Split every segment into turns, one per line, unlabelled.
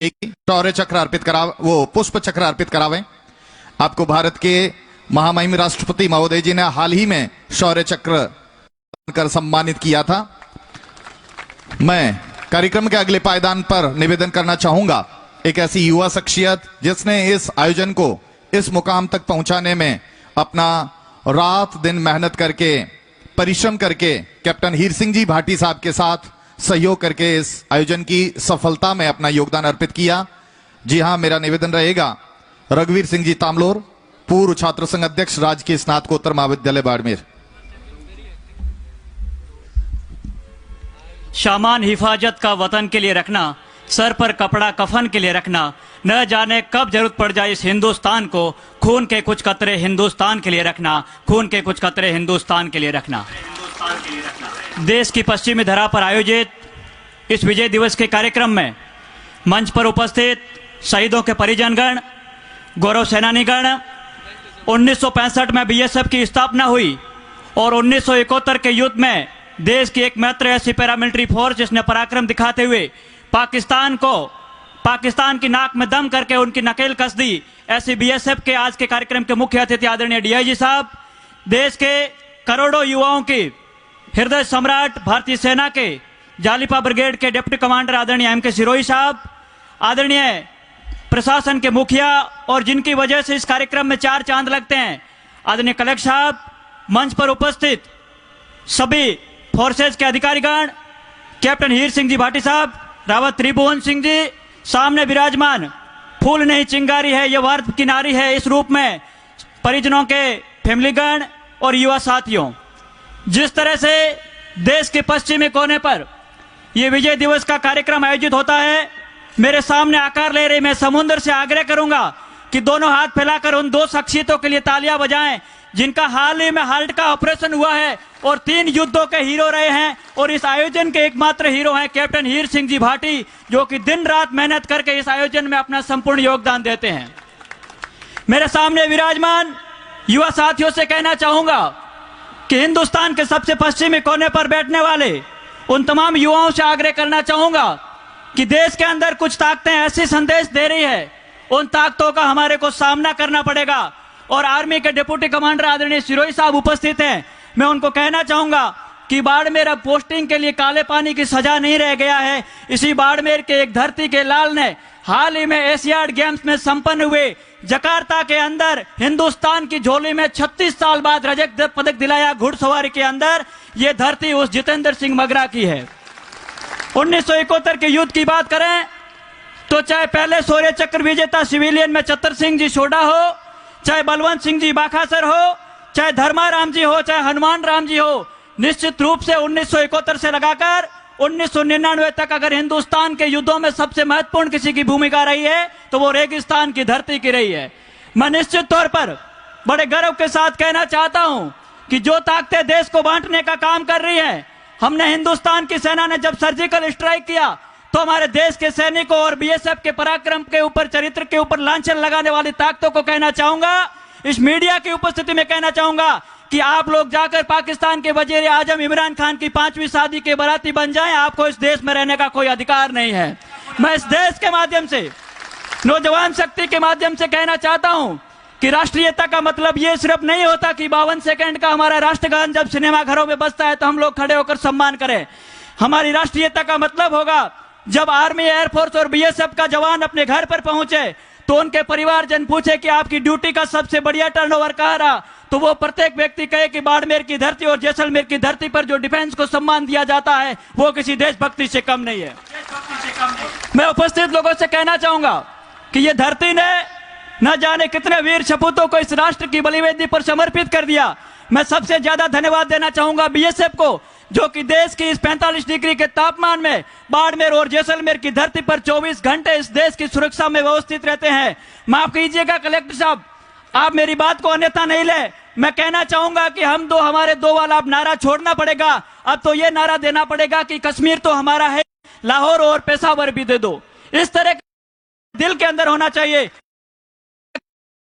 शौर्य चक्र अर्पित करा, वो पुष्प चक्र अर्पित करावें। आपको भारत के महामहिम राष्ट्रपति महोदय जी ने हाल ही में शौर्य चक्र कर सम्मानित किया था। मैं कार्यक्रम के अगले पायदान पर निवेदन करना चाहूंगा एक ऐसी युवा शख्सियत जिसने इस आयोजन को इस मुकाम तक पहुंचाने में अपना रात दिन मेहनत करके परिश्रम करके कैप्टन हीर सिंह जी भाटी साहब के साथ सहयोग करके इस आयोजन की सफलता में अपना योगदान अर्पित किया। जी हां, मेरा निवेदन रहेगा रघुवीर सिंह जी तामलोर, पूर्व छात्र संघ अध्यक्ष, राजकीय स्नातकोत्तर महाविद्यालय बाड़मेर।
सामान हिफाजत का वतन के लिए रखना, सर पर कपड़ा कफन के लिए रखना, न जाने कब जरूरत पड़ जाए इस हिंदुस्तान को, खून के कुछ कतरे हिंदुस्तान के लिए रखना, खून के कुछ कतरे हिंदुस्तान के लिए रखना। देश की पश्चिमी धरा पर आयोजित इस विजय दिवस के कार्यक्रम में मंच पर उपस्थित शहीदों के परिजनगण, गौरव सेनानीगण, 1965 में बीएसएफ की स्थापना हुई और 1971 के युद्ध में देश की एकमात्र ऐसी पैरामिलिट्री फोर्स जिसने पराक्रम दिखाते हुए पाकिस्तान की नाक में दम करके उनकी नकेल कस दी, ऐसी बीएसएफ के आज के कार्यक्रम के मुख्य अतिथि आदरणीय डीआईजी साहब, देश के करोड़ों युवाओं की हृदय सम्राट भारतीय सेना के जालिपा ब्रिगेड के डिप्टी कमांडर आदरणीय एमके सिरोही साहब, आदरणीय प्रशासन के मुखिया और जिनकी वजह से इस कार्यक्रम में चार चांद लगते हैं, आदरणीय कलेक्टर साहब, मंच पर उपस्थित सभी फोर्सेज के अधिकारीगण, कैप्टन हीर सिंह जी भाटी साहब, रावत त्रिभुवन सिंह जी, सामने विराजमान फूल नहीं चिंगारी है, यह भारत की नारी है, इस रूप में परिजनों के फैमिलीगण और युवा साथियों, जिस तरह से देश के पश्चिमी कोने पर यह विजय दिवस का कार्यक्रम आयोजित होता है, मेरे सामने आकार ले रही मैं समुद्र से आग्रह करूंगा कि दोनों हाथ फैलाकर उन दो शख्सियतों के लिए तालियां बजाएं जिनका हाल ही में हार्ट का ऑपरेशन हुआ है और 3 युद्धों के हीरो रहे हैं और इस आयोजन के एकमात्र हीरो हैं कैप्टन हीर सिंह जी भाटी, जो कि दिन रात मेहनत करके इस आयोजन में अपना संपूर्ण योगदान देते हैं। मेरे सामने विराजमान युवा साथियों से कहना चाहूंगा कि हिंदुस्तान के सबसे पश्चिमी कोने पर बैठने वाले उन तमाम युवाओं से आग्रह करना चाहूंगा कि देश के अंदर कुछ ताकतें ऐसे संदेश दे रही है, उन ताकतों का हमारे को सामना करना पड़ेगा। और आर्मी के डिप्टी कमांडर आदरणीय सिरोही साहब उपस्थित हैं, मैं उनको कहना चाहूंगा कि बाड़मेर अब पोस्टिंग के लिए काले पानी की सजा नहीं रह गया है। इसी बाड़मेर के एक धरती के लाल ने हाल ही में एशियाड गेम्स में संपन्न हुए जकार्ता के अंदर हिंदुस्तान की झोली में 36 साल बाद रजत पदक दिलाया घुड़सवारी के अंदर। यह धरती उस जितेंद्र सिंह मगरा की है। 1971 के युद्ध की बात करें तो चाहे पहले शौर्य चक्र विजेता सिविलियन में चतर सिंह जी सोडा हो, चाहे बलवंत सिंह जी बाखासर हो, चाहे धर्माराम जी हो, चाहे हनुमान राम जी हो, निश्चित रूप से 1971 से लगाकर 1999 तक अगर हिंदुस्तान के युद्धों में सबसे महत्वपूर्ण किसी की भूमिका रही है तो वो रेगिस्तान की धरती की रही है। मैं निश्चित तौर पर बड़े गर्व के साथ कहना चाहता हूं कि जो ताकतें देश को बांटने का काम कर रही हैं, हमने हिंदुस्तान की सेना ने जब सर्जिकल स्ट्राइक किया तो हमारे देश के सैनिकों और बीएसएफ के पराक्रम के ऊपर, चरित्र के ऊपर लांछन लगाने वाली ताकतों को कहना चाहूंगा, इस मीडिया की उपस्थिति में कहना चाहूंगा कि आप लोग जाकर पाकिस्तान के वजीर आजम इमरान खान की 5वीं शादी के बाराती बन जाएं, आपको इस देश में रहने का कोई अधिकार नहीं है। मैं इस देश के माध्यम से, नौजवान शक्ति के माध्यम से कहना चाहता हूं कि राष्ट्रीयता का मतलब यह सिर्फ नहीं होता कि 52 सेकंड का हमारा राष्ट्रगान जब सिनेमा घरों में बजता है तो हम लोग खड़े होकर सम्मान करें। हमारी राष्ट्रीयता का मतलब होगा जब आर्मी, एयरफोर्स और बीएसएफ का जवान अपने घर पर पहुंचे तो उनके परिवारजन पूछे कि आपकी ड्यूटी का सबसे बढ़िया टर्नओवर कहाँ रहा, तो वो प्रत्येक व्यक्ति कहे कि बाड़मेर की धरती और जैसलमेर की धरती पर जो डिफेंस को सम्मान दिया जाता है वो किसी देशभक्ति से कम नहीं है। मैं उपस्थित लोगों से कहना चाहूंगा कि ये धरती ने न जाने कितने वीर सपूतों को इस राष्ट्र की बलिवेदी पर समर्पित कर दिया। मैं सबसे ज्यादा धन्यवाद देना चाहूंगा बीएसएफ को, जो कि देश की इस 45 डिग्री के तापमान में बाड़मेर और जैसलमेर की धरती पर 24 घंटे इस देश की सुरक्षा में व्यवस्थित रहते हैं। माफ कीजिएगा कलेक्टर साहब, आप मेरी बात को अन्यथा नहीं ले, मैं कहना चाहूंगा कि हमारे दो वाला अब नारा छोड़ना पड़ेगा। अब तो ये नारा देना पड़ेगा कि कश्मीर तो हमारा है, लाहौर और पेशावर भी दे दो। इस तरह दिल के अंदर होना चाहिए।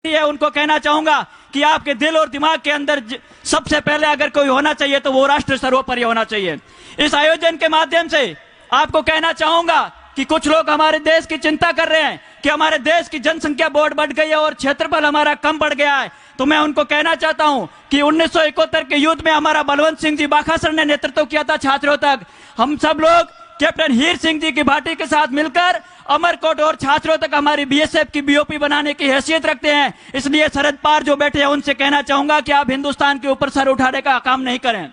उनको कहना चाहूंगा कि आपके दिल और दिमाग के अंदर सबसे पहले अगर कोई होना चाहिए तो वो राष्ट्र सर्वोपरि होना चाहिए। इस आयोजन के माध्यम से आपको कहना चाहूंगा कि कुछ लोग हमारे देश की चिंता कर रहे हैं कि हमारे देश की जनसंख्या बहुत बढ़ गई है और क्षेत्रफल हमारा कम बढ़ गया है, तो मैं उनको कहना चाहता हूं कि 1971 के युद्ध में हमारा बलवंत सिंह जी बाखासर ने नेतृत्व किया था छात्रों तक। हम सब लोग कैप्टन हीर सिंह जी की भाटी के साथ मिलकर अमरकोट और छात्रों तक हमारी बीएसएफ की बीओपी बनाने की हैसियत रखते हैं। इसलिए शरद पवार जो बैठे हैं उनसे कहना चाहूंगा कि आप हिंदुस्तान के ऊपर सर उठाने का काम नहीं करें।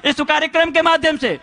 इस कार्यक्रम के माध्यम से,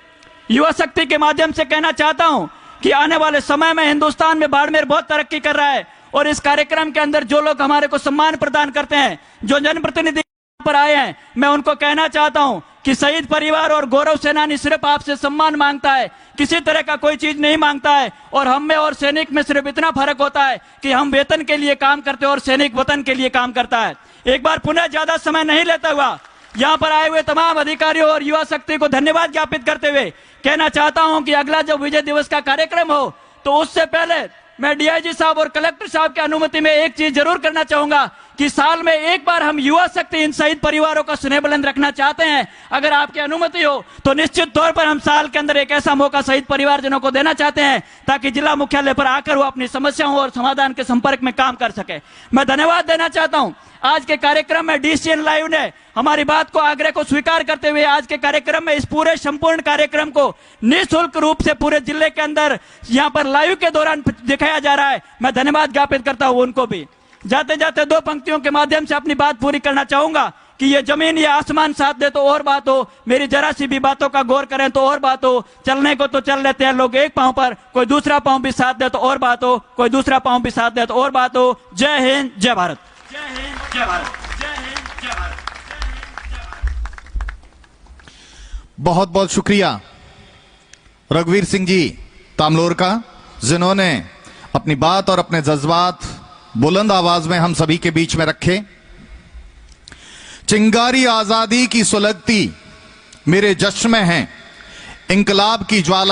युवा शक्ति के माध्यम से कहना चाहता हूं कि आने वाले समय में हिंदुस्तान में बाड़मेर बहुत तरक्की कर रहा है और इस कार्यक्रम के अंदर जो लोग हमारे को सम्मान प्रदान करते हैं, जो जनप्रतिनिधि पर आए हैं, मैं उनको कहना चाहता हूं कि शहीद परिवार और गौरव सेनानी सिर्फ आपसे सम्मान मांगता है, किसी तरह का कोई चीज नहीं मांगता है। और हम में और सैनिक में सिर्फ इतना फर्क होता है कि हम वेतन के लिए काम करते हैं और सैनिक वतन के लिए काम करता है। एक बार पुनः ज्यादा समय नहीं लेता हुआ यहाँ पर आए हुए तमाम अधिकारियों और युवा शक्ति को धन्यवाद ज्ञापित करते हुए कहना चाहता हूं कि अगला जब विजय दिवस का कार्यक्रम हो तो उससे पहले मैं डीआईजी साहब और कलेक्टर साहब की अनुमति में एक चीज जरूर करना चाहूंगा कि साल में एक बार हम युवा शक्ति इन शहीद परिवारों का स्नेह बुलंद रखना चाहते हैं। अगर आपकी अनुमति हो तो निश्चित तौर पर हम साल के अंदर एक ऐसा मौका शहीद परिवारजनों को देना चाहते हैं ताकि जिला मुख्यालय पर आकर वो अपनी समस्याओं और समाधान के संपर्क में काम कर सके। मैं धन्यवाद देना चाहता हूं। आज के कार्यक्रम में डीसीएन लाइव ने हमारी बात को, आग्रह को स्वीकार करते हुए आज के कार्यक्रम में इस पूरे संपूर्ण कार्यक्रम को निःशुल्क रूप से पूरे जिले के अंदर यहाँ पर लाइव के दौरान दिखाया जा रहा है। मैं धन्यवाद ज्ञापित करता हूं उनको भी। जाते जाते दो पंक्तियों के माध्यम से अपनी बात पूरी करना चाहूंगा कि ये जमीन या आसमान साथ दे तो और बात हो, मेरी जरा सी भी बातों का गौर करें तो और बात हो, चलने को तो चल लेते हैं लोग एक पांव पर, कोई दूसरा पांव भी साथ दे तो और बात हो, कोई दूसरा पांव भी साथ दे तो और बात हो। जय हिंद, जय भारत। जय हिंद, जय भारत। जय हिंद, जय भारत।
बहुत बहुत शुक्रिया रघुवीर सिंह जी तामलोर का, जिन्होंने अपनी बात और अपने जज्बात बुलंद आवाज में हम सभी के बीच में रखे। चिंगारी आजादी की सुलगती मेरे जश्न में है, इंकलाब की ज्वालाएं